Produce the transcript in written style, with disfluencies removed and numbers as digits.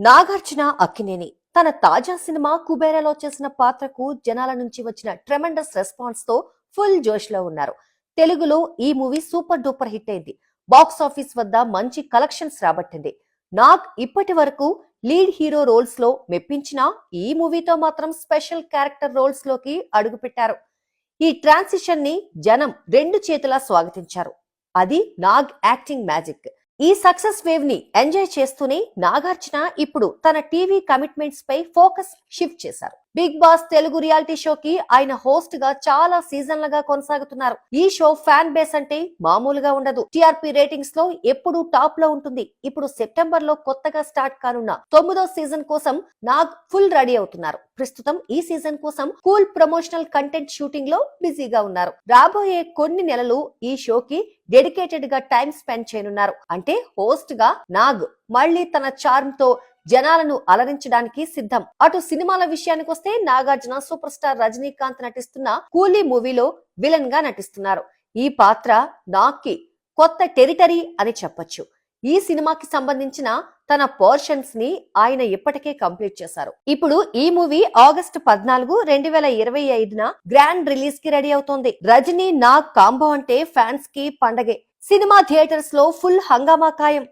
నాగార్జున అక్కినేని తన తాజా సినిమా కుబేరాలో చేసిన పాత్రకు జనాల నుంచి వచ్చిన ట్రెమెండస్ రెస్పాన్స్ తో ఫుల్ జోష్ లో ఉన్నారు. తెలుగులో ఈ మూవీ సూపర్ డూపర్ హిట్ అయింది. బాక్స్ ఆఫీస్ వద్ద మంచి కలెక్షన్స్ రాబట్టింది. నాగ్ ఇప్పటి వరకు లీడ్ హీరో రోల్స్ లో మెప్పించినా ఈ మూవీతో మాత్రం స్పెషల్ క్యారెక్టర్ రోల్స్ లోకి అడుగుపెట్టారు. ఈ ట్రాన్సిషన్ ని జనం రెండు చేతులా స్వాగతించారు. అది నాగ్ యాక్టింగ్ మ్యాజిక్. ఈ సక్సెస్ వేవ్ ని ఎంజాయ్ చేస్తూనే నాగార్జున ఇప్పుడు తన టీవీ కమిట్మెంట్స్ పై ఫోకస్ షిఫ్ట్ చేశారు. బిగ్ బాస్ తెలుగు రియాలిటీ షోకి ఆయన హోస్ట్ గా చాలా సీజన్లుగా కొనసాగుతున్నారు. ఈ షో ఫ్యాన్ బేస్ అంటే మామూలుగా ఉండదు. టీఆర్పీ రేటింగ్స్ లో ఎప్పుడూ టాప్ లో ఉంటుంది. ఇప్పుడు సెప్టెంబర్ లో కొత్తగా స్టార్ట్ కానున్న 9వ సీజన్ కోసం నాగ్ ఫుల్ రెడీ అవుతున్నారు. ప్రస్తుతం ఈ సీజన్ కోసం కూల్ ప్రమోషనల్ కంటెంట్ షూటింగ్ లో బిజీగా ఉన్నారు. రాబోయే కొన్ని నెలలు ఈ షోకి డెడికేటెడ్ గా టైం స్పెండ్ చేయనున్నారు. అంటే హోస్ట్ గా నాగ్ మళ్ళీ తన చార్మ్ తో జనాలను అలరించడానికి సిద్ధం. అటు సినిమాల విషయానికి వస్తే నాగార్జున సూపర్ స్టార్ రజనీకాంత్ నటిస్తున్న కూలీ మూవీలో విలన్ గా నటిస్తున్నారు. ఈ పాత్ర నాగ్ కి కొత్త టెరిటరీ అని చెప్పొచ్చు. ఈ సినిమాకి సంబంధించిన తన పోర్షన్స్ ని ఆయన ఇప్పటికే కంప్లీట్ చేశారు. ఇప్పుడు ఈ మూవీ ఆగస్టు 14, 2025న గ్రాండ్ రిలీజ్ కి రెడీ అవుతోంది. రజనీ నాగ్ కాంబో అంటే ఫ్యాన్స్ కి పండగే. సినిమా థియేటర్స్ లో ఫుల్ హంగామా ఖాయం.